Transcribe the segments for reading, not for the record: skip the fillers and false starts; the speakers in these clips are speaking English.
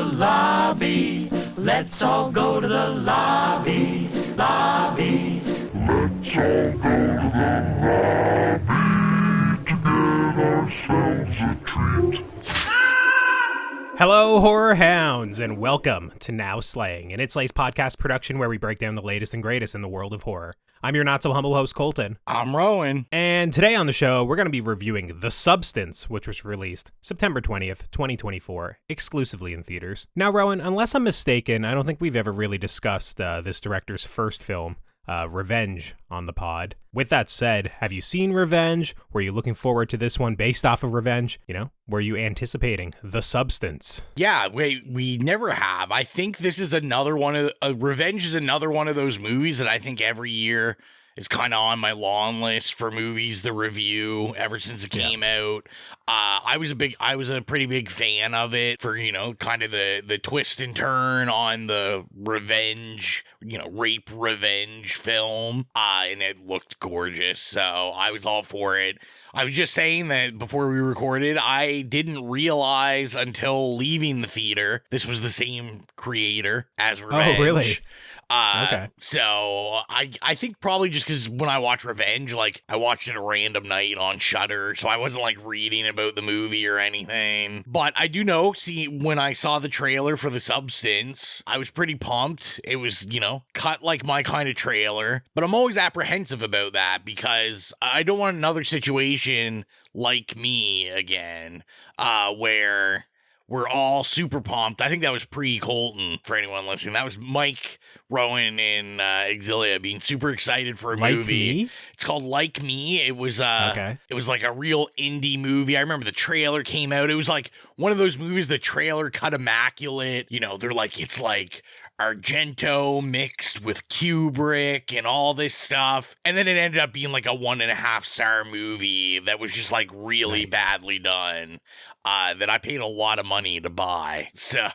lobby. Let's all go to the lobby, lobby. Let's all go to the lobby to get ourselves a treat. Hello, horror hounds, and welcome to Now Slaying, an It Slays podcast production where we break down the latest and greatest in the world of horror. I'm your not-so-humble host, Colton. I'm Rowan. And today on the show, we're going to be reviewing The Substance, which was released September 20th, 2024, exclusively in theaters. Now, Rowan, unless I'm mistaken, I don't think we've ever really discussed this director's first film, Revenge, on the pod. With that said, have you seen Revenge? Were you looking forward to this one based off of Revenge? You know, were you anticipating The Substance? Yeah, we never have. I think this is another one of Revenge is another one of those movies that I think every year is kind of on my long list for movies to review ever since it came out. I was a pretty big fan of it for, you know, kind of the twist and turn on the revenge, you know, rape revenge film. And it looked gorgeous. So I was all for it. I was just saying that before we recorded, I didn't realize until leaving the theater, this was the same creator as Revenge. Oh, really? Okay. So I think probably just because when I watch Revenge, like I watched it a random night on Shudder, so I wasn't like reading about the movie or anything. But I do know, when I saw the trailer for The Substance, I was pretty pumped. It was, you know, cut like my kind of trailer. But I'm always apprehensive about that because I don't want another situation like Me again, where we're all super pumped. I think that was pre-Colton for anyone listening. That was Mike, Rowan, and Exilia being super excited for a movie. Me? It's called Like Me. It was It was like a real indie movie. I remember the trailer came out. It was like one of those movies, the trailer cut immaculate. You know, they're like, it's like Argento mixed with Kubrick and all this stuff. And then it ended up being like a 1.5-star movie that was just like really badly done. That I paid a lot of money to buy. So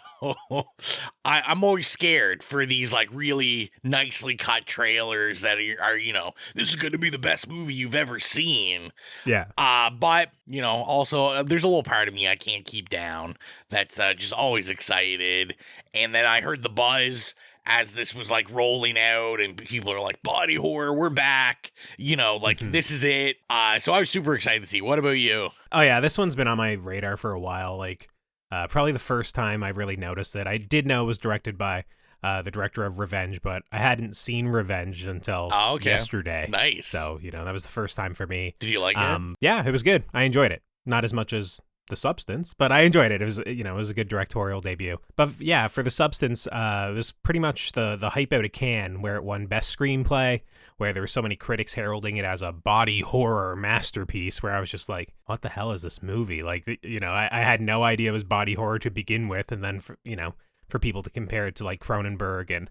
I'm always scared for these like really nicely cut trailers that are, you know, this is going to be the best movie you've ever seen. Yeah. But, you know, also there's a little part of me I can't keep down that's just always excited. And then I heard the buzz as this was like rolling out and people are like, body horror, we're back, you know, like this is it. So I was super excited to see. What about you? Oh yeah, this one's been on my radar for a while. Like probably the first time I really noticed it. I did know it was directed by the director of Revenge, but I hadn't seen Revenge until yesterday. Nice. So, you know, that was the first time for me. Did you like it? Yeah, it was good. I enjoyed it. Not as much as The Substance, but I enjoyed it. It was, you know, it was a good directorial debut. But yeah, for The Substance, it was pretty much the hype out of Cannes, where it won Best Screenplay, where there were so many critics heralding it as a body horror masterpiece, where I was just like, what the hell is this movie? Like, you know, I had no idea it was body horror to begin with, and then, for people to compare it to like Cronenberg and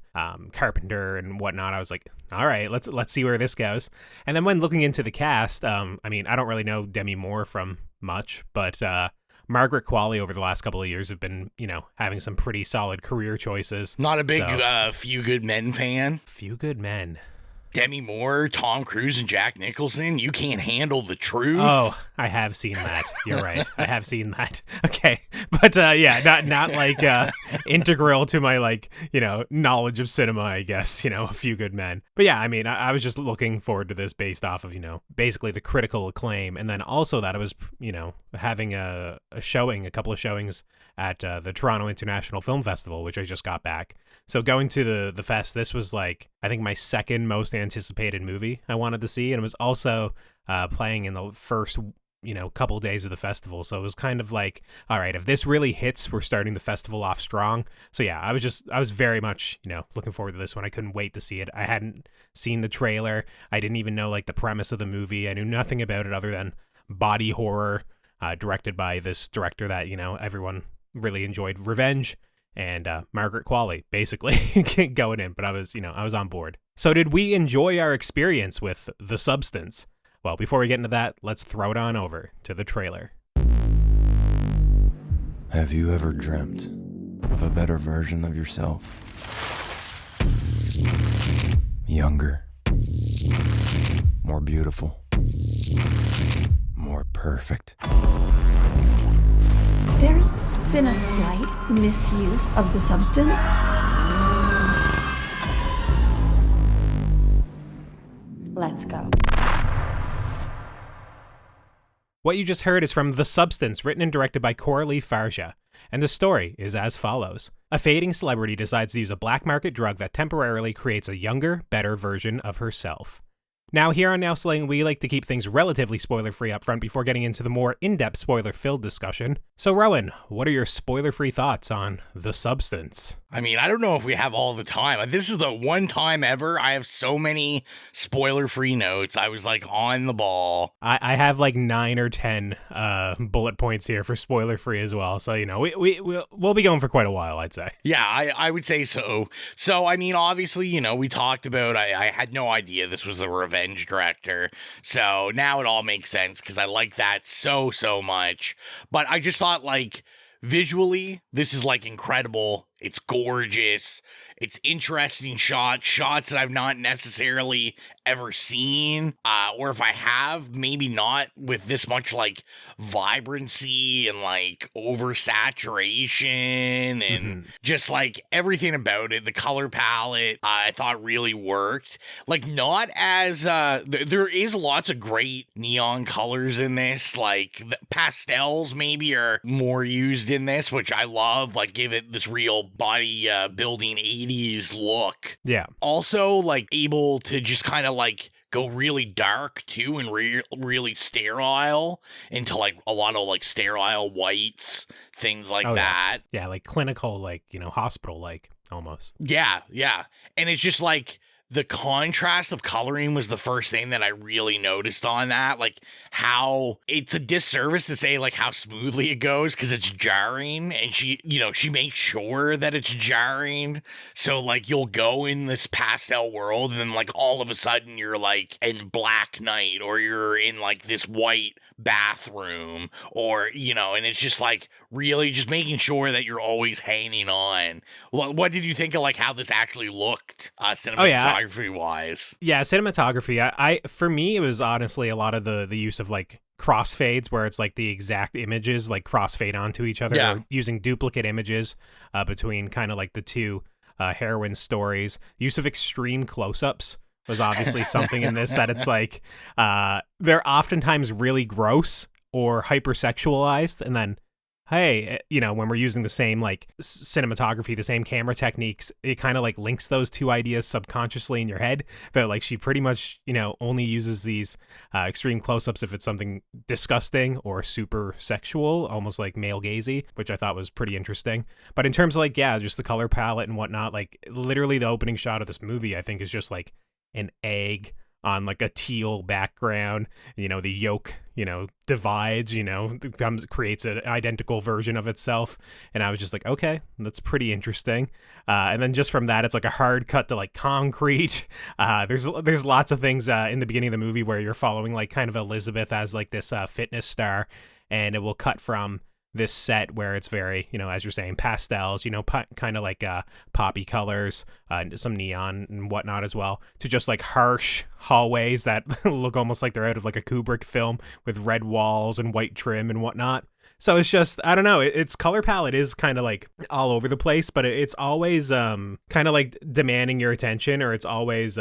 Carpenter and whatnot, I was like, all right, let's see where this goes. And then when looking into the cast, I mean, I don't really know Demi Moore from much, but Margaret Qualley over the last couple of years have been, you know, having some pretty solid career choices. Not a big Few Good Men fan. Few Good Men. Demi Moore, Tom Cruise, and Jack Nicholson. You can't handle the truth. Oh, I have seen that. You're right. I have seen that. Okay. But yeah, not like integral to my, like, you know, knowledge of cinema, I guess, you know, A Few Good Men. But yeah, I mean, I was just looking forward to this based off of, you know, basically the critical acclaim. And then also that I was, you know, having a couple of showings at the Toronto International Film Festival, which I just got back. So going to the fest, this was like, I think my second most anticipated movie I wanted to see. And it was also playing in the first, you know, couple days of the festival. So it was kind of like, all right, if this really hits, we're starting the festival off strong. So yeah, I was very much, you know, looking forward to this one. I couldn't wait to see it. I hadn't seen the trailer. I didn't even know like the premise of the movie. I knew nothing about it other than body horror, directed by this director that, you know, everyone really enjoyed, Revenge. And Margaret Qualley, basically, going in. But I was on board. So did we enjoy our experience with The Substance? Well, before we get into that, let's throw it on over to the trailer. Have you ever dreamt of a better version of yourself? Younger. More beautiful. More perfect. There's been a slight misuse of the substance. Let's go. What you just heard is from The Substance, written and directed by Coralie, and the story is as follows. A fading celebrity decides to use a black market drug that temporarily creates a younger, better version of herself. Now, here on Now Slaying, we like to keep things relatively spoiler-free up front before getting into the more in-depth spoiler-filled discussion. So, Rowan, what are your spoiler-free thoughts on The Substance? I mean, I don't know if we have all the time. This is the one time ever I have so many spoiler-free notes. I was like on the ball. I have like 9 or 10 bullet points here for spoiler-free as well. So, you know, we'll be going for quite a while, I'd say. Yeah, I would say so. So, I mean, obviously, you know, we talked about, I had no idea this was a revenge director. So now it all makes sense because I like that so much. But I just thought, like, visually, this is like incredible. It's gorgeous. It's interesting shots that I've not necessarily ever seen, or if I have, maybe not with this much like vibrancy and like oversaturation and just like everything about it. The color palette, I thought really worked. Like not as, there is lots of great neon colors in this, like the pastels maybe are more used in this, which I love, like give it this real body building 80s look. Yeah. Also, like able to just kind of like go really dark too and really sterile into like a lot of like sterile whites, things like that. Yeah, like clinical, like, you know, hospital like almost. Yeah. And it's just like the contrast of coloring was the first thing that I really noticed on that. Like how it's a disservice to say like how smoothly it goes because it's jarring, and she makes sure that it's jarring. So like you'll go in this pastel world and then like all of a sudden you're like in black night, or you're in like this white bathroom, or, you know, and it's just like really just making sure that you're always hanging on. What did you think of like how this actually looked cinematography wise? Yeah, cinematography. I for me, it was honestly a lot of the use of like crossfades where it's like the exact images like crossfade onto each other, or using duplicate images between kind of like the two heroine stories. Use of extreme close-ups was obviously something in this that it's like they're oftentimes really gross or hypersexualized, and then hey, you know, when we're using the same like cinematography, the same camera techniques, it kind of like links those two ideas subconsciously in your head. But like she pretty much, you know, only uses these extreme close-ups if it's something disgusting or super sexual, almost like male gazy, which I thought was pretty interesting. But in terms of like, yeah, just the color palette and whatnot, like literally the opening shot of this movie, I think is just like an egg on like a teal background. You know, the yolk, you know, divides, you know, creates an identical version of itself. And I was just like, okay, that's pretty interesting. And then just from that, it's like a hard cut to like concrete. There's lots of things in the beginning of the movie where you're following like kind of Elizabeth as like this fitness star, and it will cut from this set where it's very, you know, as you're saying, pastels, you know, kind of like poppy colors, some neon and whatnot as well, to just like harsh hallways that look almost like they're out of like a Kubrick film with red walls and white trim and whatnot. So it's just, I don't know, its color palette is kind of like all over the place, but it's always kind of like demanding your attention, or it's always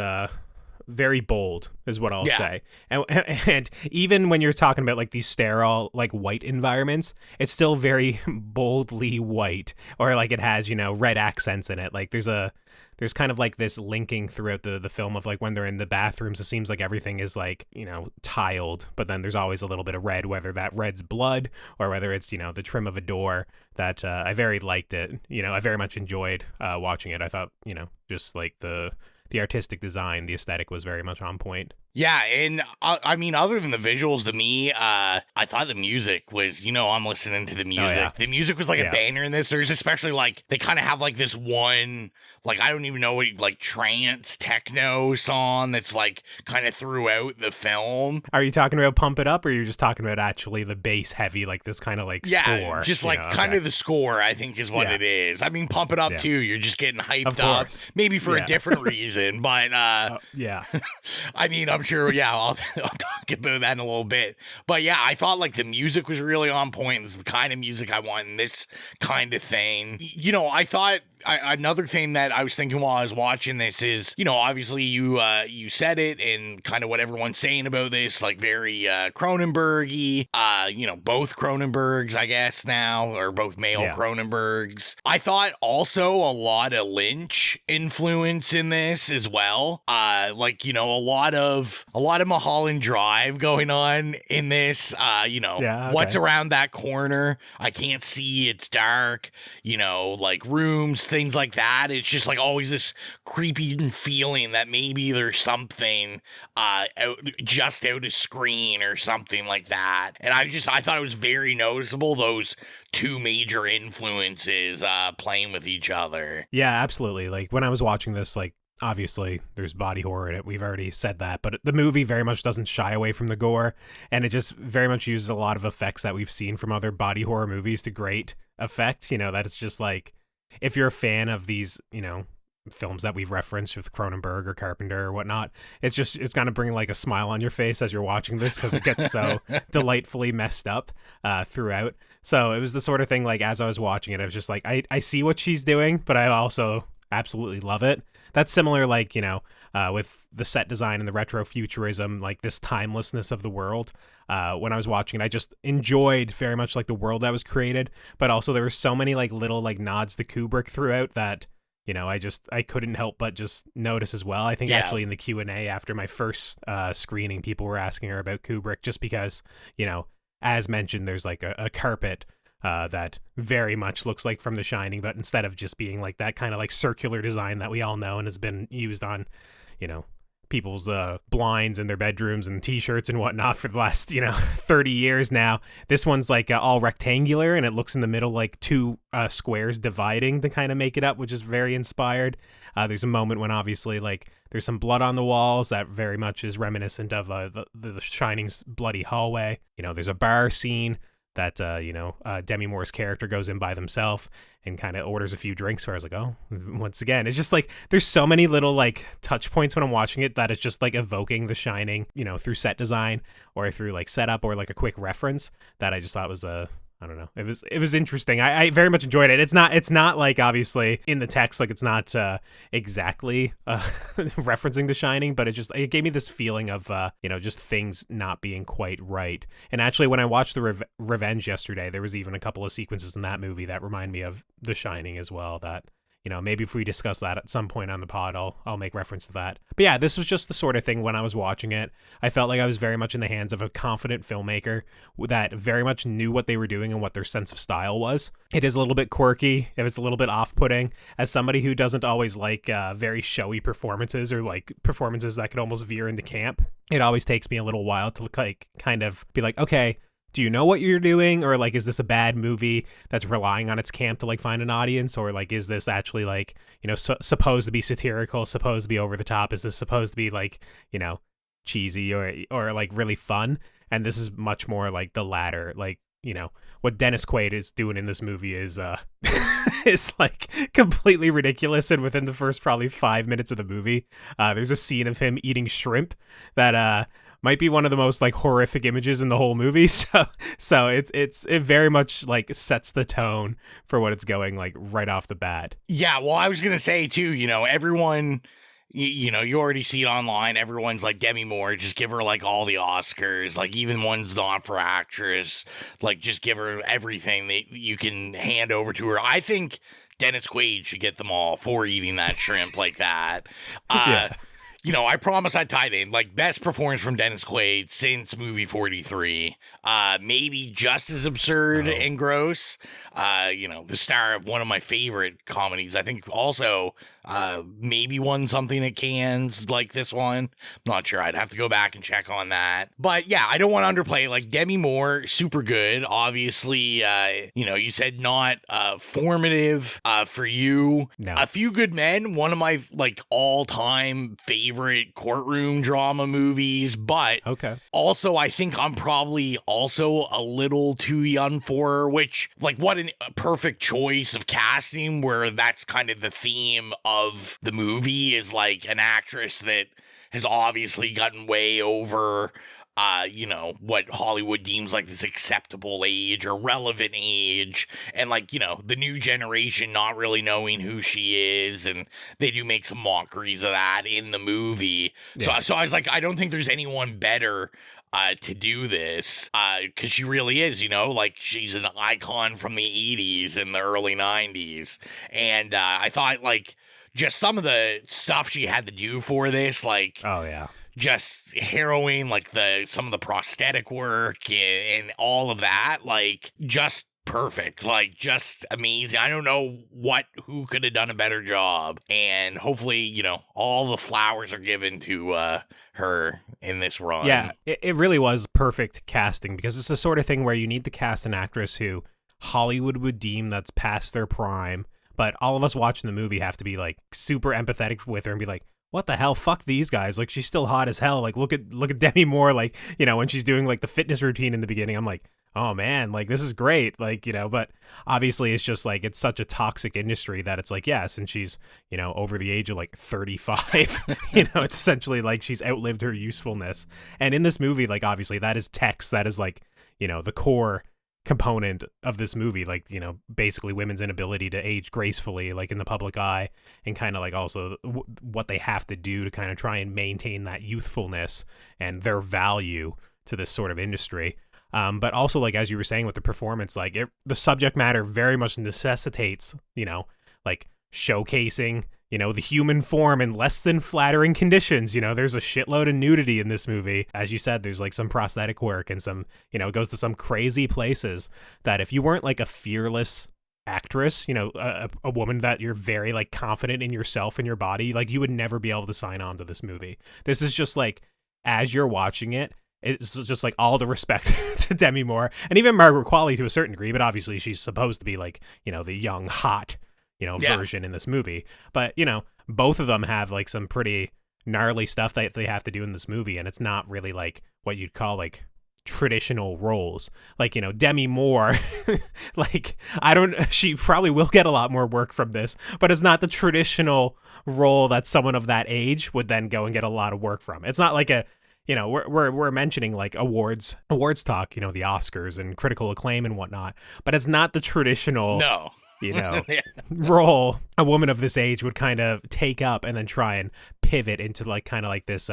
very bold is what I'll say. And even when you're talking about like these sterile like white environments, it's still very boldly white, or like it has, you know, red accents in it. Like there's kind of like this linking throughout the film of like when they're in the bathrooms, it seems like everything is like, you know, tiled, but then there's always a little bit of red, whether that red's blood or whether it's, you know, the trim of a door. That I very liked it. You know, I very much enjoyed watching it. I thought, you know, just like the artistic design, the aesthetic was very much on point. Yeah, and I mean, other than the visuals, to me, I thought the music was, you know, I'm listening to the music. Oh, yeah. The music was like a banger in this. There's especially like, they kind of have like this one, like, I don't even know what, like trance techno song that's like kind of throughout the film. Are you talking about Pump It Up, or are you just talking about actually the bass heavy, like this kind of like score? Just like kind of the score, I think is what it is. I mean, Pump It Up too. You're just getting hyped up, maybe for a different reason, but I mean, I'm sure. Yeah, I'll talk about that in a little bit. But yeah, I thought like the music was really on point. This is the kind of music I want in this kind of thing. You know, I thought another thing that I was thinking while I was watching this is, you know, obviously you said it and kind of what everyone's saying about this, like very Cronenberg-y. You know, both Cronenbergs, I guess now, or both male Cronenbergs. I thought also a lot of Lynch influence in this as well. Like, you know, a lot of Mulholland Drive going on in this. You know, what's around that corner? I can't see. It's dark. You know, like rooms, things like that. It's just like always this creepy feeling that maybe there's something just out of screen or something like that. And I thought it was very noticeable, those two major influences playing with each other. Yeah, absolutely. Like when I was watching this, like obviously there's body horror in it. We've already said that, but the movie very much doesn't shy away from the gore, and it just very much uses a lot of effects that we've seen from other body horror movies to great effect. You know, that it's just like, if you're a fan of these, you know, films that we've referenced with Cronenberg or Carpenter or whatnot, it's gonna bring like a smile on your face as you're watching this, because it gets so delightfully messed up throughout. So it was the sort of thing, like as I was watching it, I was just like, I see what she's doing, but I also absolutely love it. That's similar, like, you know, with the set design and the retrofuturism, like this timelessness of the world. When I was watching it, I just enjoyed very much like the world that was created, but also there were so many like little like nods to Kubrick throughout that, you know, I couldn't help but just notice as well. I think actually in the Q&A after my first screening, people were asking her about Kubrick, just because, you know, as mentioned, there's like a carpet that very much looks like from The Shining, but instead of just being like that kind of like circular design that we all know and has been used on, you know, people's blinds in their bedrooms and t-shirts and whatnot for the last, you know, 30 years now. This one's like all rectangular, and it looks in the middle like two squares dividing to kind of make it up, which is very inspired. There's a moment when obviously like there's some blood on the walls that very much is reminiscent of the Shining's bloody hallway. You know, there's a bar scene that, you know, Demi Moore's character goes in by themselves and kind of orders a few drinks, where I was like, oh, once again, it's just like, there's so many little like touch points when I'm watching it that it's just like evoking The Shining, you know, through set design or through like setup or like a quick reference, that I just thought was I don't know. It was interesting. I very much enjoyed it. It's not like obviously in the text, like it's not exactly referencing The Shining, but it gave me this feeling of you know, just things not being quite right. And actually, when I watched the Revenge yesterday, there was even a couple of sequences in that movie that remind me of The Shining as well. That, you know, maybe if we discuss that at some point on the pod, I'll make reference to that. But yeah, this was just the sort of thing when I was watching it, I felt like I was very much in the hands of a confident filmmaker that very much knew what they were doing and what their sense of style was. It is a little bit quirky. It was a little bit off-putting. As somebody who doesn't always like very showy performances, or like performances that could almost veer into camp, it always takes me a little while to like kind of be like, okay, do you know what you're doing? Or like, is this a bad movie that's relying on its camp to like find an audience? Or like, is this actually like, you know, supposed to be satirical, supposed to be over the top? Is this supposed to be like, you know, cheesy or like really fun? And this is much more like the latter. Like, you know, what Dennis Quaid is doing in this movie is is like completely ridiculous. And within the first probably 5 minutes of the movie, there's a scene of him eating shrimp that might be one of the most like horrific images in the whole movie. So it very much like sets the tone for what it's going like right off the bat. Yeah, well, I was gonna say too, you know, everyone, you know, you already see it online. Everyone's like, Demi Moore, just give her like all the Oscars, like even ones not for actress, like just give her everything that you can hand over to her. I think Dennis Quaid should get them all for eating that shrimp like that. Yeah. You know, I promise I tied in, like, best performance from Dennis Quaid since movie 43. Maybe just as absurd and gross. You know, the star of one of my favorite comedies. I think also maybe won something at Cannes like this one. I'm not sure. I'd have to go back and check on that. But yeah, I don't want to underplay. Like, Demi Moore, super good. Obviously, you know, you said not formative for you. No. A Few Good Men, one of my, like, all-time favorite favorite courtroom drama movies, but Okay. also I think I'm probably also a little too young for her, which, like, what a perfect choice of casting where that's kind of the theme of the movie is, like, an actress that has obviously gotten way over what Hollywood deems like this acceptable age or relevant age, and like, the new generation not really knowing who she is, and they do make some mockeries of that in the movie. Yeah. So I was like, I don't think there's anyone better to do this, because she really is, like she's an icon from the 80s and the early 90s, and I thought like just some of the stuff she had to do for this, like, Oh yeah. just harrowing, like some of the prosthetic work and all of that, like just perfect, like just amazing. I don't know who could have done a better job, and hopefully, all the flowers are given to her in this run. Yeah, it really was perfect casting, because it's the sort of thing where you need to cast an actress who Hollywood would deem that's past their prime, but all of us watching the movie have to be like super empathetic with her and be like, what the hell? Fuck these guys. Like, she's still hot as hell. Like, look at Demi Moore. Like, when she's doing like the fitness routine in the beginning, I'm like, oh man, like this is great. Like, but obviously it's just like, it's such a toxic industry that it's like, yes. And she's, over the age of like 35, it's essentially like she's outlived her usefulness. And in this movie, like, obviously that is text. That is like, the core component of this movie, like, basically women's inability to age gracefully, like in the public eye, and kind of like also what they have to do to kind of try and maintain that youthfulness and their value to this sort of industry. But also, like, as you were saying with the performance, like the subject matter very much necessitates, like showcasing, the human form in less than flattering conditions. There's a shitload of nudity in this movie. As you said, there's like some prosthetic work and some, it goes to some crazy places that if you weren't like a fearless actress, a woman that you're very like confident in yourself and your body, like you would never be able to sign on to this movie. This is just like, as you're watching it, it's just like all the respect to Demi Moore and even Margaret Qualley to a certain degree, but obviously she's supposed to be like, the young, hot, version in this movie. But, both of them have like some pretty gnarly stuff that they have to do in this movie. And it's not really like what you'd call like traditional roles. Like, Demi Moore, like, she probably will get a lot more work from this, but it's not the traditional role that someone of that age would then go and get a lot of work from. It's not like we're mentioning like awards talk, the Oscars and critical acclaim and whatnot, but it's not the traditional, role a woman of this age would kind of take up and then try and pivot into like kind of like this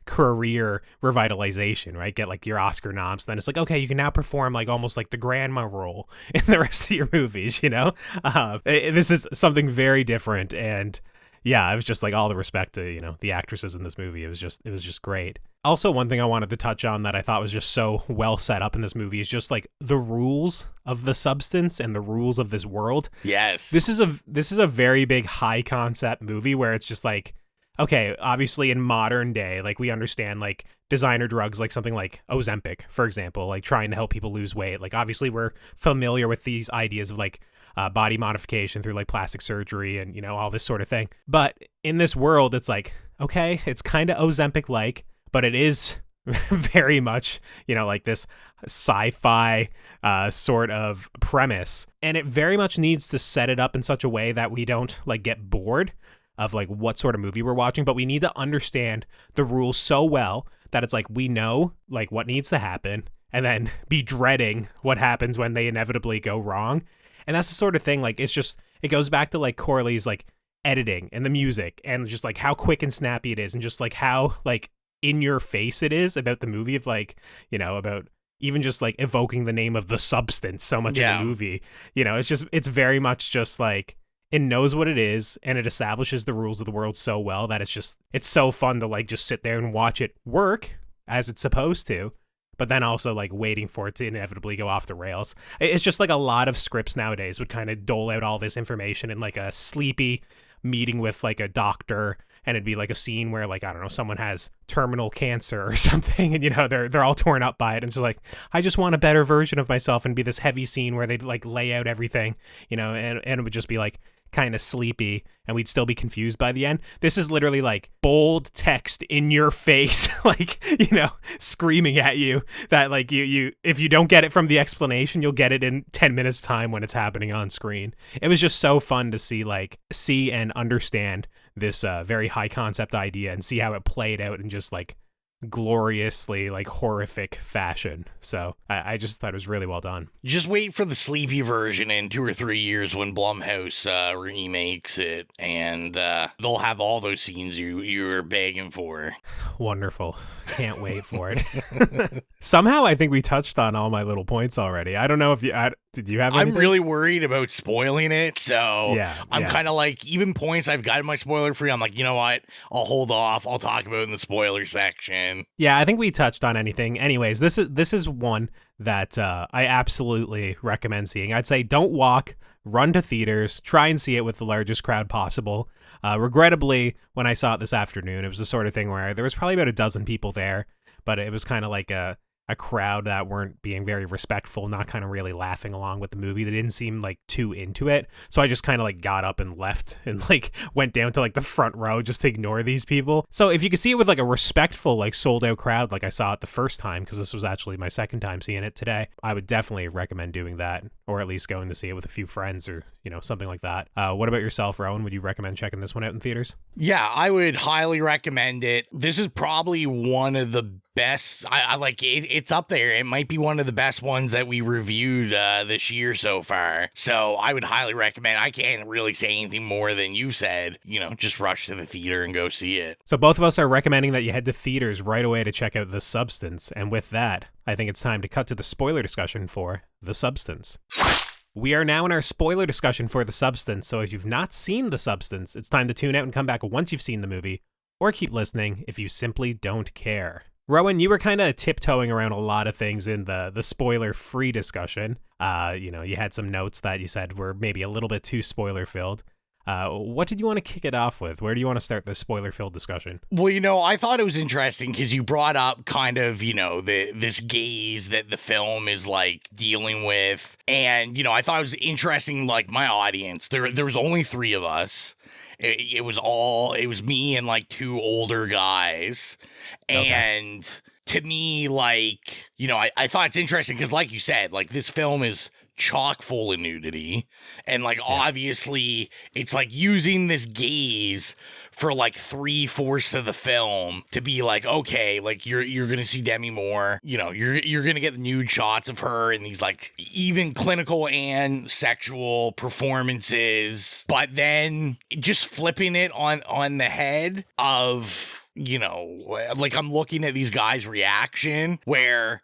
career revitalization, right? Get like your Oscar noms. Then it's like, okay, you can now perform like almost like the grandma role in the rest of your movies, this is something very different. And yeah, it was just like all the respect to, the actresses in this movie. It was just great. Also, one thing I wanted to touch on that I thought was just so well set up in this movie is just like the rules of the substance and the rules of this world. Yes. This is a very big high concept movie where it's just like, okay, obviously in modern day, like we understand like designer drugs, like something like Ozempic, for example, like trying to help people lose weight. Like obviously we're familiar with these ideas of like body modification through like plastic surgery and, all this sort of thing. But in this world, it's like, okay, it's kind of Ozempic-like, but it is very much, like this sci-fi sort of premise. And it very much needs to set it up in such a way that we don't like get bored of like what sort of movie we're watching, but we need to understand the rules so well that it's like we know like what needs to happen and then be dreading what happens when they inevitably go wrong. And that's the sort of thing, like, it's just, it goes back to like Coralie's like editing and the music and just like how quick and snappy it is and just like how like in your face it is about the movie of like, about even just like evoking the name of the substance so much in the movie. It's very much just like, it knows what it is and it establishes the rules of the world so well that it's so fun to like just sit there and watch it work as it's supposed to, but then also like waiting for it to inevitably go off the rails. It's just like a lot of scripts nowadays would kind of dole out all this information in like a sleepy meeting with like a doctor, and it'd be like a scene where like, I don't know, someone has terminal cancer or something, and they're all torn up by it, and it's just like, I just want a better version of myself, and be this heavy scene where they'd like lay out everything, and it would just be like kind of sleepy, and we'd still be confused by the end. This is literally like bold text in your face, like, screaming at you that like you if you don't get it from the explanation, you'll get it in 10 minutes time when it's happening on screen. It was just so fun to see and understand this very high concept idea and see how it played out in just like gloriously like horrific fashion. So I just thought it was really well done. Just wait for the sleepy version in 2 or 3 years when Blumhouse remakes it, and they'll have all those scenes you were begging for. Wonderful. Can't wait for it. Somehow I think we touched on all my little points already. I don't know if did you have anything? I'm really worried about spoiling it, so I'm yeah. kind of like, even points I've got in my spoiler free, I'm like, you know what? I'll hold off. I'll talk about it in the spoiler section. Yeah, I think we touched on anything. Anyways, this is one that I absolutely recommend seeing. I'd say don't walk, run to theaters, try and see it with the largest crowd possible. Regrettably, when I saw it this afternoon, it was the sort of thing where there was probably about a dozen people there, but it was kind of like a crowd that weren't being very respectful, not kind of really laughing along with the movie. They didn't seem like too into it. So I just kind of like got up and left and like went down to like the front row just to ignore these people. So if you could see it with like a respectful, like sold out crowd, like I saw it the first time, because this was actually my second time seeing it today, I would definitely recommend doing that, or at least going to see it with a few friends or, something like that. What about yourself, Rowan? Would you recommend checking this one out in theaters? Yeah, I would highly recommend it. This is probably one of the best. I like it. It's up there. It might be one of the best ones that we reviewed this year so far. So I would highly recommend. I can't really say anything more than you said. Just rush to the theater and go see it. So both of us are recommending that you head to theaters right away to check out The Substance. And with that, I think it's time to cut to the spoiler discussion for The Substance. We are now in our spoiler discussion for The Substance, so if you've not seen The Substance, it's time to tune out and come back once you've seen the movie, or keep listening if you simply don't care. Rowan, you were kind of tiptoeing around a lot of things in the spoiler-free discussion. You had some notes that you said were maybe a little bit too spoiler-filled. What did you want to kick it off with? Where do you want to start this spoiler-filled discussion? Well, I thought it was interesting because you brought up kind of, this gaze that the film is like dealing with. And, I thought it was interesting, like my audience, there was only 3 of us. It was me and like 2 older guys. Okay. And to me, like, I thought it's interesting because like you said, like this film is chock full of nudity, and like obviously it's like using this gaze for like 3/4 of the film to be like, okay, like you're gonna see Demi Moore, you're gonna get the nude shots of her in these like even clinical and sexual performances, but then just flipping it on the head of, like I'm looking at these guys' reaction where,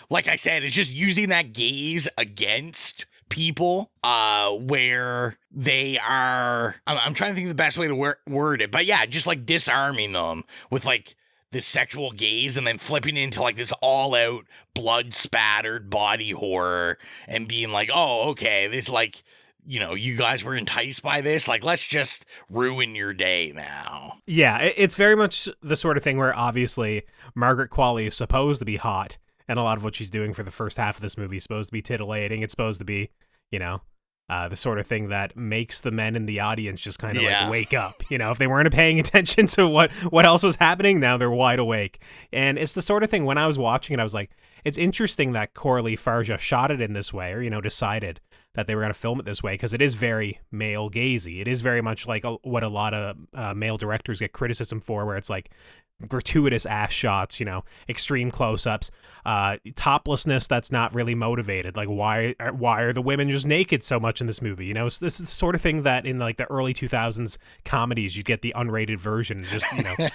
like I said, it's just using that gaze against people where they are, I'm trying to think of the best way to word it, but yeah, just like disarming them with like this sexual gaze and then flipping into like this all-out blood-spattered body horror and being like, oh, okay, this like, you guys were enticed by this, like let's just ruin your day now. Yeah, it's very much the sort of thing where obviously Margaret Qualley is supposed to be hot, and a lot of what she's doing for the first half of this movie is supposed to be titillating. It's supposed to be, the sort of thing that makes the men in the audience just kind of like wake up. If they weren't paying attention to what else was happening, now they're wide awake. And it's the sort of thing, when I was watching it, I was like, it's interesting that Coralie Farja shot it in this way, or, decided that they were going to film it this way, because it is very male gazy. It is very much like what a lot of male directors get criticism for, where it's like gratuitous ass shots, extreme close-ups, toplessness that's not really motivated. Like why are the women just naked so much in this movie? This is the sort of thing that in like the early 2000s comedies, you get the unrated version, just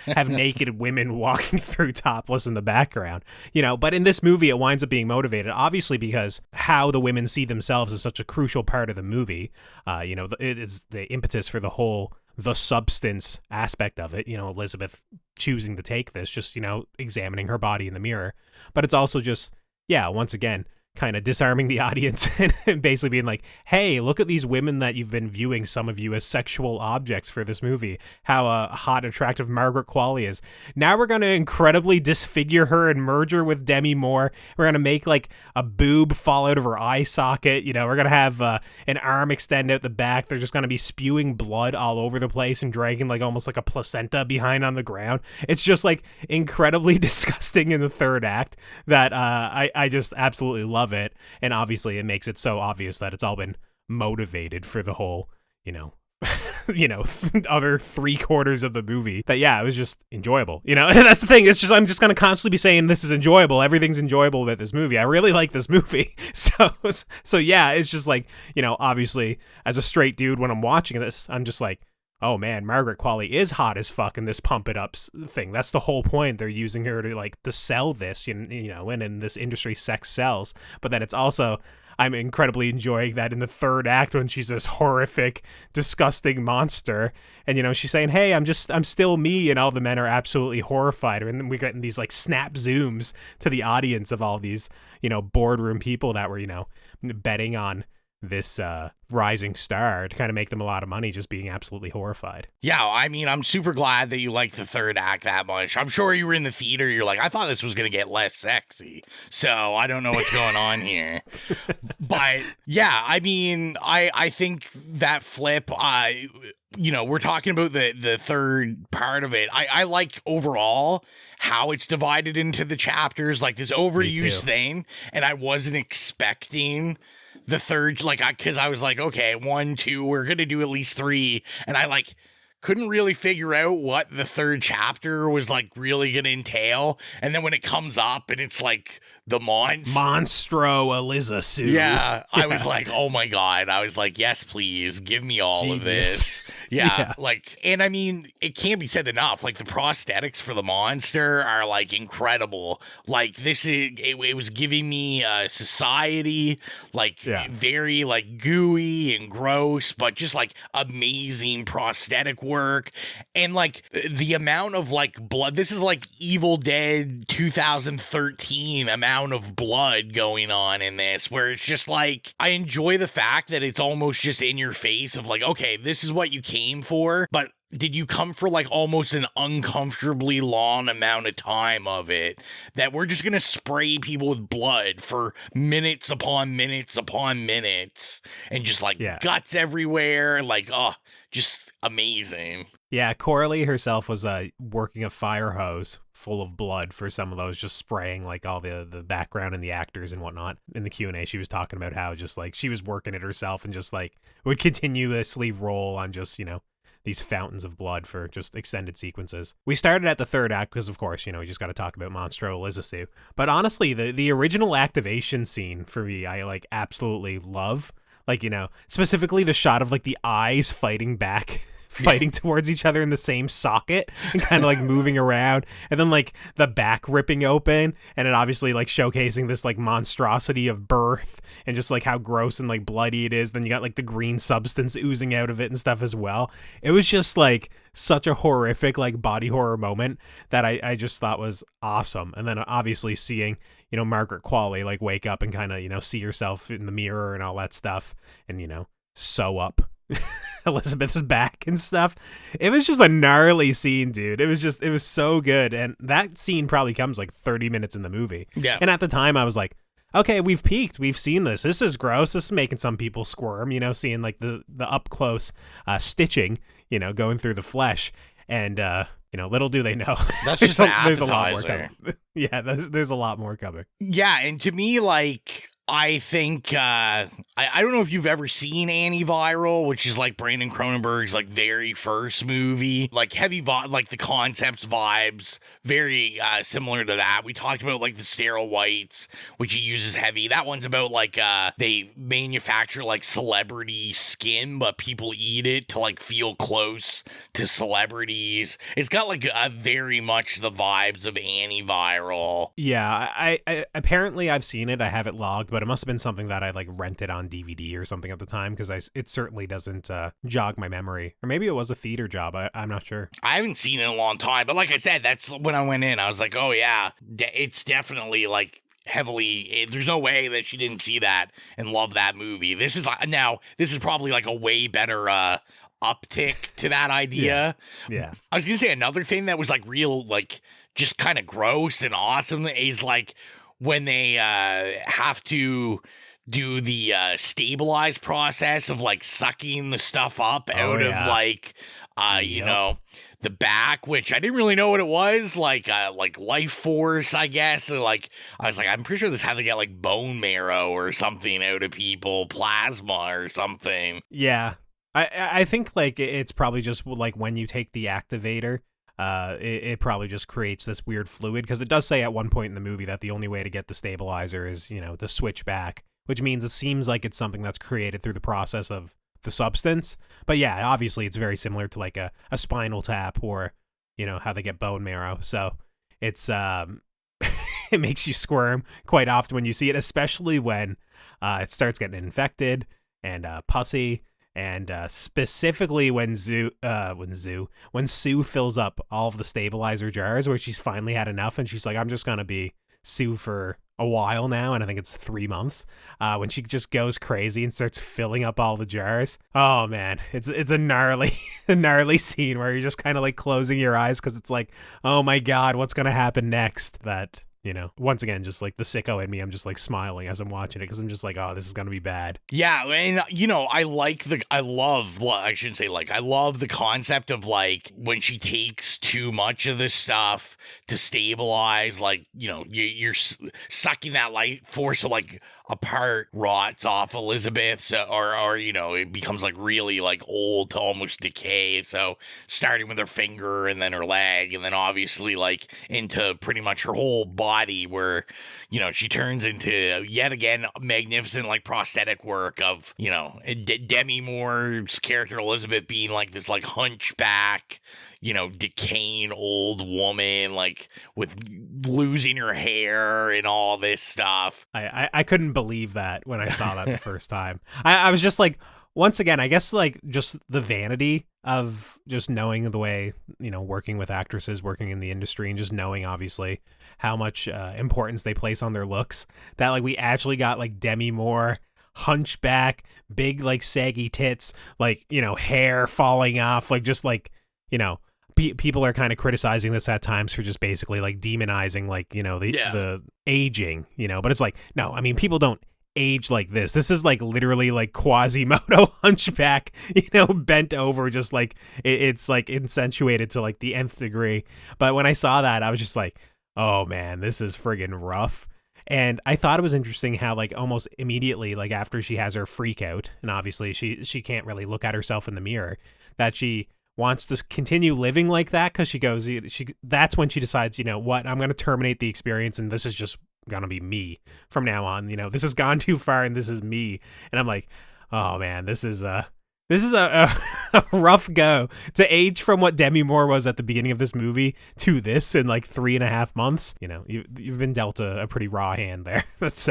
have naked women walking through topless in the background. But in this movie it winds up being motivated, obviously, because how the women see themselves is such a crucial part of the movie. It is the impetus for the whole The Substance aspect of it. Elizabeth choosing to take this, just examining her body in the mirror. But it's also just, once again, kind of disarming the audience and basically being like, hey, look at these women that you've been viewing, some of you, as sexual objects for this movie. How hot, attractive Margaret Qualley is. Now we're going to incredibly disfigure her and merge her with Demi Moore. We're going to make like a boob fall out of her eye socket. You know, we're going to have an arm extend out the back. They're just going to be spewing blood all over the place and dragging like almost like a placenta behind on the ground. It's just like incredibly disgusting in the third act that I just absolutely love it. And obviously it makes it so obvious that it's all been motivated for the whole, other 3/4 of the movie. That, yeah, it was just enjoyable. And that's the thing. It's just, I'm just going to constantly be saying this is enjoyable. Everything's enjoyable about this movie. I really like this movie. So yeah, it's just like, obviously as a straight dude, when I'm watching this, I'm just like, oh man, Margaret Qualley is hot as fuck in this pump it up thing. That's the whole point. They're using her to sell this, and in this industry, sex sells. But then it's also, I'm incredibly enjoying that in the third act when she's this horrific, disgusting monster. And, she's saying, hey, I'm still me. And all the men are absolutely horrified. And then we get in these like snap zooms to the audience of all these, boardroom people that were, betting on this rising star to kind of make them a lot of money, just being absolutely horrified. Yeah, I mean, I'm super glad that you liked the third act that much. I'm sure you were in the theater, you're like, I thought this was going to get less sexy, so I don't know what's going on here. But yeah, I mean, I think that flip, we're talking about the third part of it. I like overall how it's divided into the chapters, like this overused thing, and I wasn't expecting the third, like, because I was like, okay, 1, 2, we're gonna do at least 3, and I like couldn't really figure out what the third chapter was like really gonna entail, and then when it comes up and it's like the Monstro Eliza Sue. Yeah, I was like, oh my god. I was like, yes, please, give me all of this. Yeah, like, and I mean, it can't be said enough. Like, the prosthetics for the monster are like incredible. Like, it was giving me Society, like very like gooey and gross, but just like amazing prosthetic work. And like the amount of like blood, this is like Evil Dead 2013 amount of blood going on in this, where it's just like, I enjoy the fact that it's almost just in your face of like, okay, this is what you came for, but did you come for like almost an uncomfortably long amount of time of it, that we're just gonna spray people with blood for minutes upon minutes upon minutes and just like guts everywhere, like, oh, just amazing. Yeah, Coralie herself was working a fire hose full of blood for some of those, just spraying like all the background and the actors and whatnot. In the Q&A, she was talking about how just like she was working it herself and just like would continuously roll on just, these fountains of blood for just extended sequences. We started at the third act because, of course, we just got to talk about Monstro Elizasu. But honestly, the original activation scene for me, I like absolutely love. Like, specifically the shot of like the eyes fighting towards each other in the same socket and kind of like moving around, and then like the back ripping open, and it obviously like showcasing this like monstrosity of birth and just like how gross and like bloody it is. Then you got like the green substance oozing out of it and stuff as well. It was just like such a horrific like body horror moment that I just thought was awesome. And then obviously seeing Margaret Qualley like wake up and kind of see herself in the mirror and all that stuff, and sew up Elizabeth's back and stuff. It was just a gnarly scene, dude. It was so good. And that scene probably comes like 30 minutes in the movie. Yeah. And at the time I was like, okay, we've peaked. We've seen this. This is gross. This is making some people squirm, seeing like the up close stitching, going through the flesh. And, little do they know. That's just there's a lot more coming. Yeah, there's a lot more coming. Yeah, and to me, like, I think, I don't know if you've ever seen Antiviral, which is like Brandon Cronenberg's like very first movie, like heavy, like the concepts vibes, very similar to that. We talked about like the sterile whites, which he uses heavy. That one's about like, they manufacture like celebrity skin, but people eat it to like feel close to celebrities. It's got like very much the vibes of Antiviral. Yeah, I apparently I've seen it. I have it logged, but it must have been something that I like rented on DVD or something at the time, because it certainly doesn't jog my memory. Or maybe it was a theater job. I'm not sure. I haven't seen it in a long time, but like I said, that's when I went in. I was like, oh yeah, it's definitely like heavily, there's no way that she didn't see that and love that movie. This is probably like a way better uptick to that idea. Yeah. I was gonna say another thing that was like real, like just kind of gross and awesome is like when they have to do the stabilize process of like sucking the stuff up out of like you know, the back, which I didn't really know what it was, like life force, I guess. Or like I was like, I'm pretty sure this had to get like bone marrow or something out of people, plasma or something. Yeah. I think like it's probably just like when you take the activator, it probably just creates this weird fluid, because it does say at one point in the movie that the only way to get the stabilizer is, you know, to switch back, which means it seems like it's something that's created through the process of the substance. But yeah, obviously it's very similar to like a spinal tap, or, you know, how they get bone marrow. So it's it makes you squirm quite often when you see it, especially when it starts getting infected and pussy. And specifically when Sue fills up all of the stabilizer jars, where she's finally had enough and she's like, I'm just gonna be Sue for a while now, and I think it's 3 months, when she just goes crazy and starts filling up all the jars. Oh man, it's a gnarly scene where you're just kind of like closing your eyes, because it's like, oh my god, what's gonna happen next? That, you know, once again, just like the sicko in me, I'm just like smiling as I'm watching it, because I'm just like, oh, this is gonna be bad. Yeah, and you know, I love the concept of like when she takes too much of this stuff to stabilize, like, you know, you're sucking that light force, so like a part rots off Elizabeth, so, or you know, it becomes like really like old to almost decay. So starting with her finger and then her leg, and then obviously like into pretty much her whole body, where, you know, she turns into yet again magnificent like prosthetic work of, you know, Demi Moore's character Elizabeth being like this like hunchback, you know, decaying old woman, like with losing her hair and all this stuff. I couldn't believe that when I saw that the first time. I was just like, once again, I guess like just the vanity of just knowing the way, you know, working with actresses, working in the industry, and just knowing obviously how much importance they place on their looks, that like we actually got like Demi Moore, hunchback, big like saggy tits, like, you know, hair falling off, like just like, you know, people are kind of criticizing this at times for just basically like demonizing, like, you know, the aging, you know, but it's like, no, I mean, people don't age like this. This is like literally like Quasimodo hunchback, you know, bent over, just like it's like accentuated to like the nth degree. But when I saw that, I was just like, oh man, this is friggin' rough. And I thought it was interesting how like almost immediately, like after she has her freak out, and obviously she can't really look at herself in the mirror, that she wants to continue living like that, because that's when she decides, you know what, I'm going to terminate the experience, and this is just going to be me from now on. You know, this has gone too far, and this is me. And I'm like, oh man, this is a rough go to age from what Demi Moore was at the beginning of this movie to this in like 3.5 months. You know, you've been dealt a pretty raw hand there. It's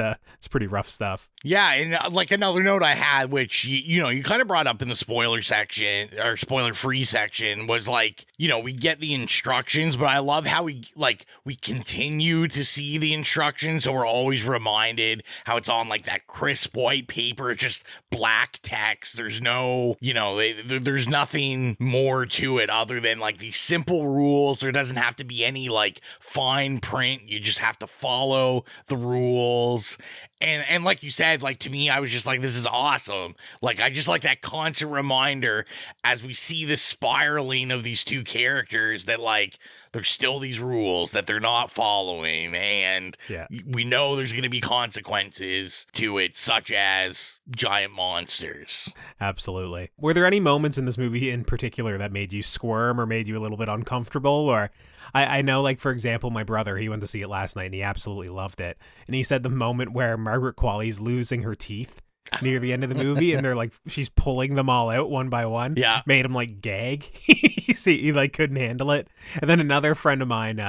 pretty rough stuff. Yeah, and like another note I had, which you know, you kind of brought up in the spoiler section or spoiler free section, was like, you know, we get the instructions, but I love how we continue to see the instructions, so we're always reminded how it's on like that crisp white paper. It's just black text. There's no, you know, there's nothing more to it other than like these simple rules. There doesn't have to be any like fine print. You just have to follow the rules. And like you said, like to me, I was just like, this is awesome. Like, I just like that constant reminder as we see the spiraling of these two characters that like there's still these rules that they're not following, and we know there's going to be consequences to it, such as giant monsters. Absolutely. Were there any moments in this movie in particular that made you squirm or made you a little bit uncomfortable? Or I know, like, for example, my brother, he went to see it last night and he absolutely loved it. And he said the moment where Margaret Qualley's losing her teeth near the end of the movie, and they're like, she's pulling them all out one by one, made him like gag. He like couldn't handle it. And then another friend of mine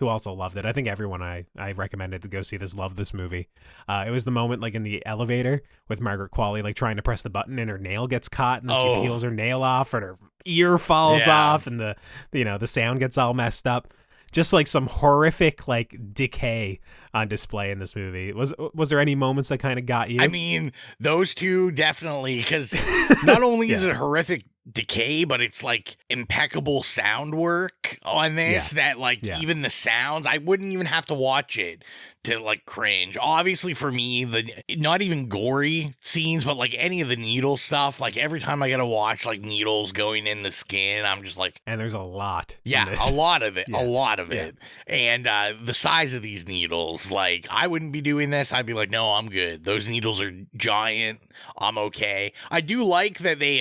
who also loved it, I think everyone I recommended to go see this loved this movie. It was the moment like in the elevator with Margaret Qualley like trying to press the button and her nail gets caught, and then she peels her nail off and her ear falls off, and the sound gets all messed up. just like some horrific like decay on display in this movie. Was there any moments that kind of got you? I mean, those two definitely, because not only is it horrific decay, but it's like impeccable sound work on this that like even the sounds, I wouldn't even have to watch it to like cringe. Obviously for me, the not even gory scenes, but like any of the needle stuff, like every time I gotta watch like needles going in the skin, I'm just like, and there's a lot. A lot of it, and the size of these needles, like I wouldn't be doing this. I'd be like, no, I'm good. Those needles are giant. I'm okay. I do like that they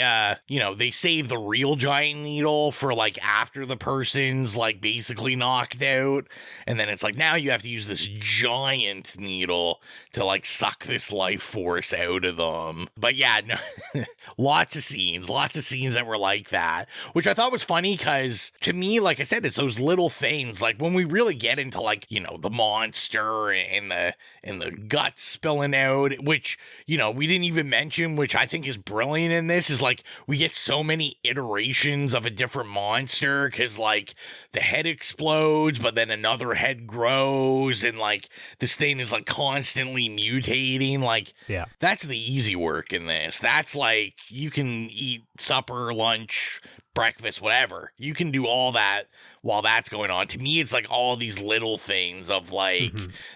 they save the real giant needle for like after the person's like basically knocked out, and then it's like now you have to use this giant needle to like suck this life force out of them. But yeah, no, lots of scenes that were like that, which I thought was funny because to me, like I said, it's those little things. Like when we really get into like the monster and the guts spilling out, which we didn't even mention, which I think is brilliant in this, is like we get so many iterations of a different monster because like the head explodes, but then another head grows, and like this thing is like constantly mutating. Like that's the easy work in this. That's like you can eat supper, lunch, breakfast, whatever. You can do all that while that's going on. To me, it's like all these little things of like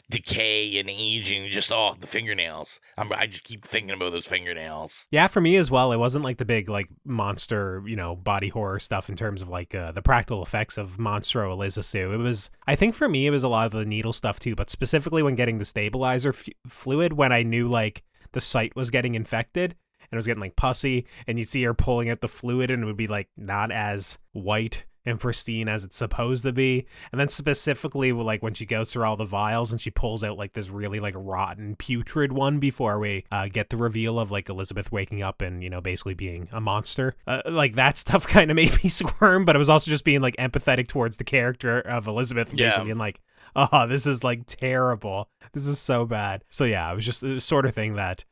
decay and aging. Just the fingernails. I just keep thinking about those fingernails. Yeah, for me as well. It wasn't like the big like monster, body horror stuff in terms of like the practical effects of Monstro Elizasu. It was, I think for me, it was a lot of the needle stuff too. But specifically when getting the stabilizer fluid, when I knew like the site was getting infected. And it was getting like pussy, and you'd see her pulling out the fluid, and it would be like not as white and pristine as it's supposed to be. And then specifically like when she goes through all the vials and she pulls out like this really like rotten putrid one before we get the reveal of like Elizabeth waking up and basically being a monster, like that stuff kind of made me squirm. But it was also just being like empathetic towards the character of Elizabeth, basically being like, oh, this is like terrible, this is so bad. So yeah, it was the sort of thing that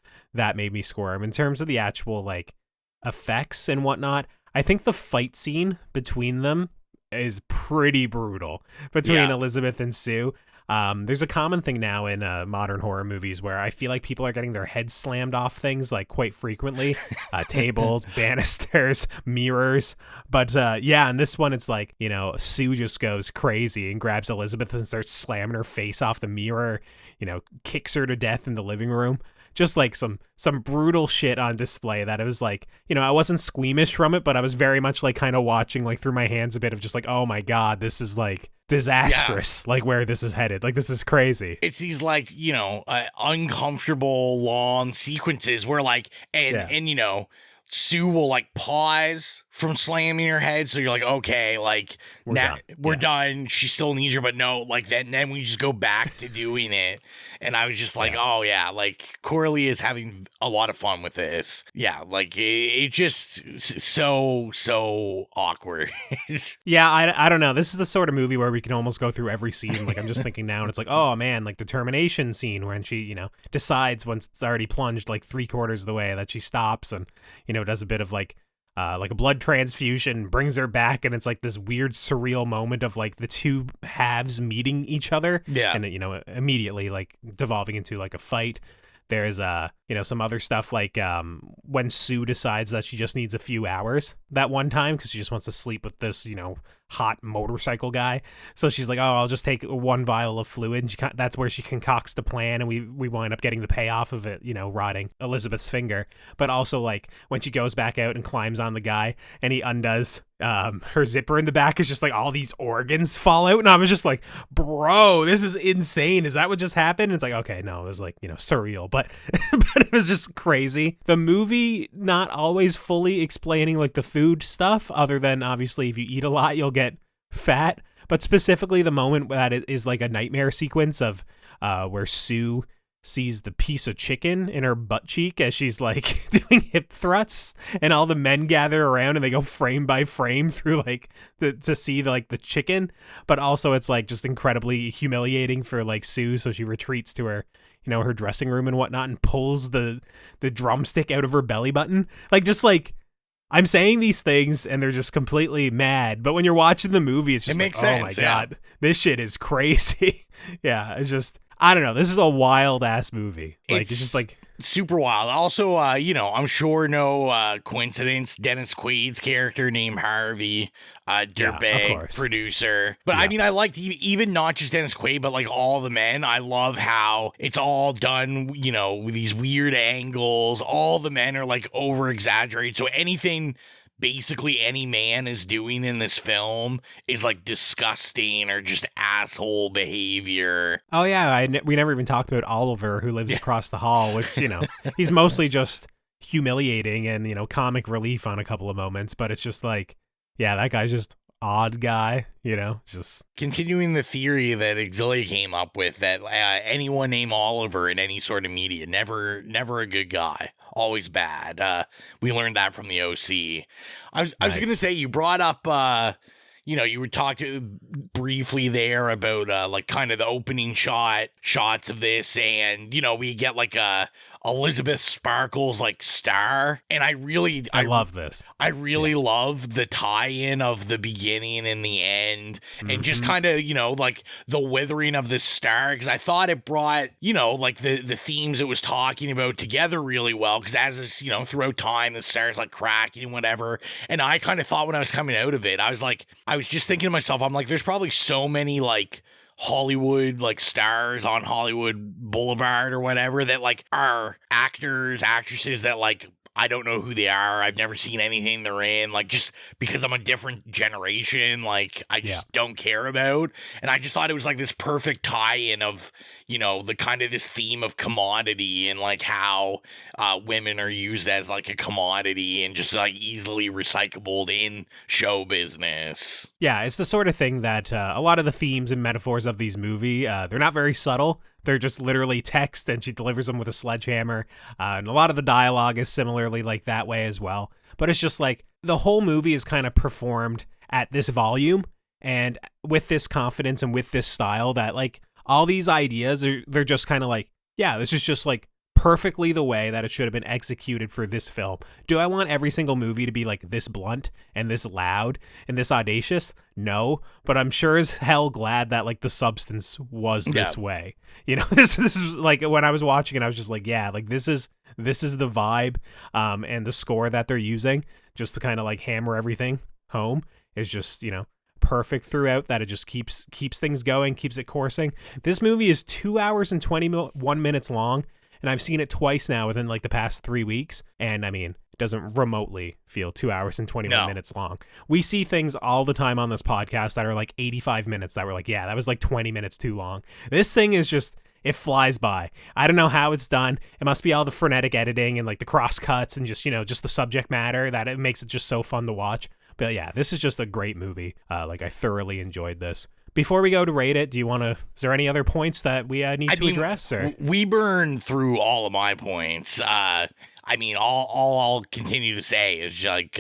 made me squirm. In terms of the actual like effects and whatnot, I think the fight scene between them is pretty brutal between Elizabeth and Sue. There's a common thing now in modern horror movies where I feel like people are getting their heads slammed off things like quite frequently, tables, banisters, mirrors. But in this one, it's like, Sue just goes crazy and grabs Elizabeth and starts slamming her face off the mirror, kicks her to death in the living room. Just like some brutal shit on display that it was like, I wasn't squeamish from it, but I was very much like kind of watching like through my hands a bit of just like, oh my God, this is like disastrous, like where this is headed. Like this is crazy. It's these like, uncomfortable long sequences where like, and Sue will like pause from slamming her head, so you're like, okay, like we're done. She still needs her, but no, like then we just go back to doing it. And I was just like, oh yeah, like Coralie is having a lot of fun with this. Yeah, like it just so awkward. Yeah, I don't know. This is the sort of movie where we can almost go through every scene. Like I'm just thinking now, and it's like, oh man, like the termination scene when she, decides once it's already plunged like 3/4 of the way that she stops and, does a bit of like a blood transfusion, brings her back, and it's like this weird surreal moment of like the two halves meeting each other, and immediately like devolving into like a fight. There's some other stuff like when Sue decides that she just needs a few hours that one time because she just wants to sleep with this hot motorcycle guy. So she's like, oh, I'll just take one vial of fluid, and that's where she concocts the plan, and we wind up getting the payoff of it, rotting Elizabeth's finger. But also like when she goes back out and climbs on the guy and he undoes her zipper in the back, is just like all these organs fall out, and I was just like, bro, this is insane. Is that what just happened? And it's like, okay, no, it was like surreal, but but it was just crazy. The movie not always fully explaining like the food stuff, other than obviously if you eat a lot you'll get fat, but specifically the moment that it is like a nightmare sequence of where Sue sees the piece of chicken in her butt cheek as she's like doing hip thrusts, and all the men gather around and they go frame by frame through like to see the chicken. But also it's like just incredibly humiliating for like Sue, so she retreats to her her dressing room and whatnot and pulls the drumstick out of her belly button, like just like I'm saying these things and they're just completely mad. But when you're watching the movie, it's just makes oh my sense, yeah. God, this shit is crazy. Yeah, it's just, I don't know. This is a wild ass movie. Like, it's just like super wild. Also, I'm sure no coincidence, Dennis Quaid's character named Harvey, dirtbag producer. But I mean, I liked even not just Dennis Quaid, but like all the men. I love how it's all done, with these weird angles. All the men are like over exaggerated. So anything basically any man is doing in this film is like disgusting or just asshole behavior. Oh yeah, we never even talked about Oliver, who lives across the hall, which he's mostly just humiliating and comic relief on a couple of moments, but it's just like, yeah, that guy's just odd guy, just continuing the theory that Exilia came up with, that anyone named Oliver in any sort of media, never a good guy. Always bad. We learned that from the OC. I was going to say, you brought up, you were talking briefly there about like kind of the opening shots of this, and we get like a Elizabeth Sparkle's like star, and I love this. I really love the tie-in of the beginning and the end, and just kind of like the withering of the star, because I thought it brought like the themes it was talking about together really well, because as it's throughout time the star's like cracking and whatever, and I kind of thought when I was coming out of it, I was just thinking to myself, I'm like, there's probably so many like Hollywood like stars on Hollywood Boulevard or whatever that like are actors, actresses that like I don't know who they are. I've never seen anything they're in, like just because I'm a different generation, like I just don't care about. And I just thought it was like this perfect tie-in of, the kind of this theme of commodity and like how women are used as like a commodity and just like easily recyclable in show business. Yeah, it's the sort of thing that a lot of the themes and metaphors of these movies, they're not very subtle. They're just literally text, and she delivers them with a sledgehammer. And a lot of the dialogue is similarly like that way as well. But it's just like the whole movie is kind of performed at this volume and with this confidence and with this style that like all these ideas they're just kind of like, yeah, this is just like perfectly the way that it should have been executed for this film. Do I want every single movie to be like this blunt and this loud and this audacious? No, but I'm sure as hell glad that like the substance was this way. This is like when I was watching it, I was just like, yeah, like this is the vibe, and the score that they're using just to kind of like hammer everything home is just, perfect throughout, that it just keeps things going, keeps it coursing. This movie is 2 hours and 21 minutes long. And I've seen it twice now within like the past 3 weeks. And I mean, it doesn't remotely feel 2 hours and 21 minutes long. We see things all the time on this podcast that are like 85 minutes that were like, yeah, that was like 20 minutes too long. This thing is just, it flies by. I don't know how it's done. It must be all the frenetic editing and like the cross cuts and just, just the subject matter that it makes it just so fun to watch. But yeah, this is just a great movie. Like I thoroughly enjoyed this. Before we go to rate it, is there any other points that we need to address? Or? We burned through all of my points. All I'll continue to say is like,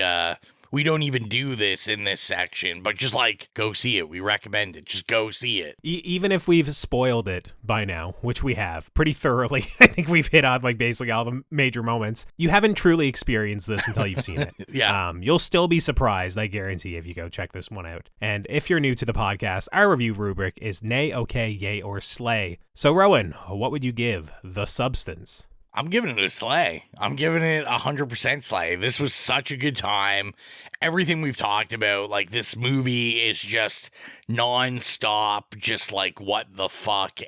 we don't even do this in this section, but just like go see it. We recommend it. Just go see it. Even if we've spoiled it by now, which we have pretty thoroughly, I think we've hit on like basically all the major moments. You haven't truly experienced this until you've seen it. Yeah. You'll still be surprised, I guarantee, if you go check this one out. And if you're new to the podcast, our review rubric is nay, okay, yay, or slay. So Rowan, what would you give The Substance? I'm giving it a slay. I'm giving it 100% slay. This was such a good time. Everything we've talked about, like this movie is just nonstop, just like what the fuck.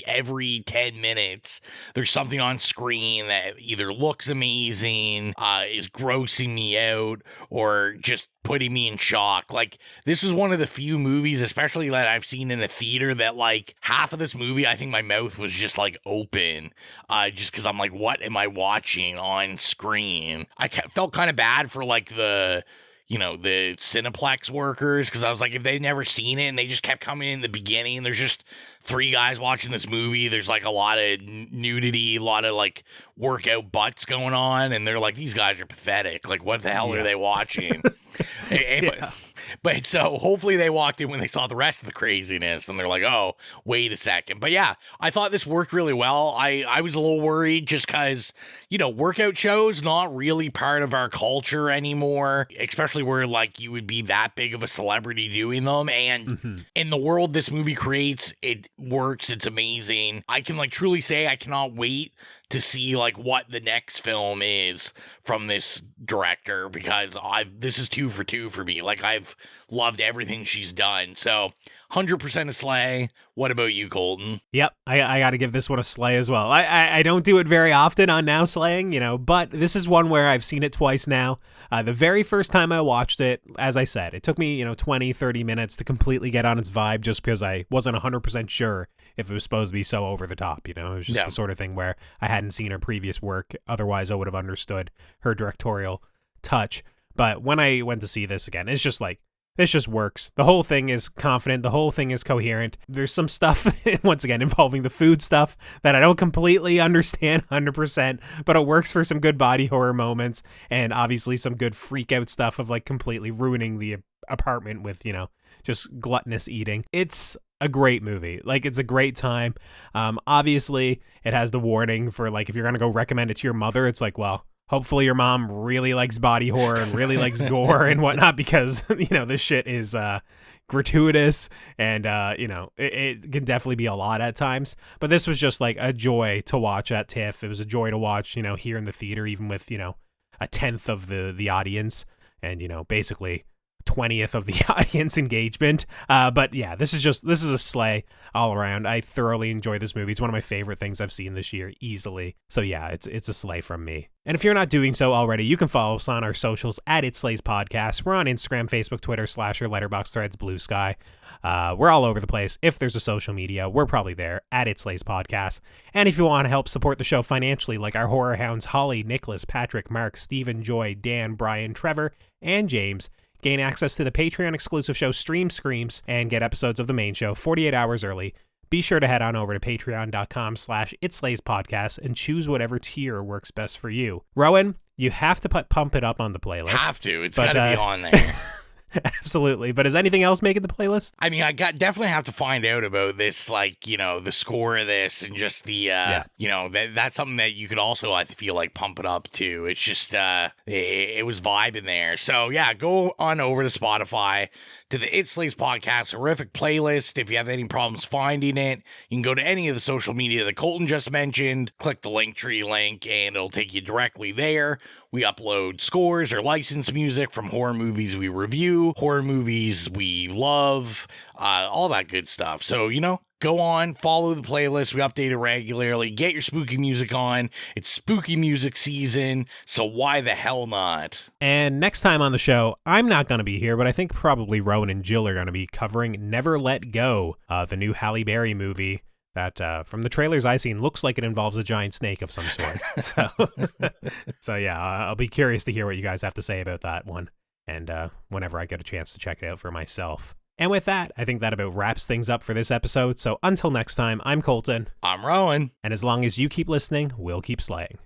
Every 10 minutes, there's something on screen that either looks amazing, is grossing me out, or just putting me in shock. Like, this was one of the few movies, especially that I've seen in a theater, that like half of this movie, I think my mouth was just like open, just because I'm like, what am I watching on screen? I felt kind of bad for like the Cineplex workers, because I was like, if they've never seen it and they just kept coming in the beginning, there's just 3 guys watching this movie, there's like a lot of nudity, a lot of like workout butts going on, and they're like, these guys are pathetic, like what the hell are they watching? But so hopefully they walked in when they saw the rest of the craziness and they're like, oh, wait a second. But yeah, I thought this worked really well. I was a little worried just because, workout shows not really part of our culture anymore, especially where like you would be that big of a celebrity doing them. And in the world this movie creates, it works. It's amazing. I can like truly say I cannot wait to see like what the next film is from this director, because this is 2 for 2 for me. Like I've loved everything she's done. So 100% a slay. What about you, Colton? Yep, I got to give this one a slay as well. I don't do it very often on Now Slaying, but this is one where I've seen it twice now. The very first time I watched it, as I said, it took me, 20, 30 minutes to completely get on its vibe just because I wasn't 100% sure if it was supposed to be so over the top, It was just the sort of thing where I hadn't seen her previous work. Otherwise, I would have understood her directorial touch. But when I went to see this again, it's just like, this just works. The whole thing is confident. The whole thing is coherent. There's some stuff, once again, involving the food stuff that I don't completely understand 100%, but it works for some good body horror moments and obviously some good freak out stuff of like completely ruining the apartment with, just gluttonous eating. It's a great movie. Like, it's a great time. Obviously, it has the warning for like, if you're going to go recommend it to your mother, it's like, well, hopefully your mom really likes body horror and really likes gore and whatnot, because, this shit is gratuitous and, it can definitely be a lot at times. But this was just like a joy to watch at TIFF. It was a joy to watch, here in the theater, even with, a 10th of the audience and, basically 20th of the audience engagement. But yeah, this is a slay all around. I thoroughly enjoy this movie. It's one of my favorite things I've seen this year, easily. So yeah, it's a slay from me. And if you're not doing so already, you can follow us on our socials at It Slays Podcast. We're on Instagram, Facebook, Twitter, Slasher, Letterboxd, Threads, Bluesky. We're all over the place. If there's a social media, we're probably there at It Slays Podcast. And if you want to help support the show financially, like our horror hounds Holly, Nicholas, Patrick, Mark, Stephen, Joy, Dan, Brian, Trevor, and James, gain access to the Patreon exclusive show Stream Screams and get episodes of the main show 48 hours early. Be sure to head on over to patreon.com/itslayspodcast and choose whatever tier works best for you. Rowan, you have to put Pump It Up on the playlist. Have to. It's got to be on there. Absolutely. But is anything else making the playlist? I mean, definitely have to find out about this, like, the score of this and just the, that's something that you could also, I feel like, pump it up to. It's just, it was vibing there. So, yeah, go on over to Spotify, to the It Slays Podcast horrific playlist. If you have any problems finding it, you can go to any of the social media that Colton just mentioned, click the Linktree link, and it'll take you directly there. We upload scores or licensed music from horror movies we review, horror movies we love, all that good stuff. So, go on, follow the playlist. We update it regularly. Get your spooky music on. It's spooky music season, so why the hell not? And next time on the show, I'm not going to be here, but I think probably Rowan and Jill are going to be covering Never Let Go, the new Halle Berry movie that, from the trailers I've seen, looks like it involves a giant snake of some sort. So yeah, I'll be curious to hear what you guys have to say about that one, and whenever I get a chance to check it out for myself. And with that, I think that about wraps things up for this episode. So until next time, I'm Colton. I'm Rowan. And as long as you keep listening, we'll keep slaying.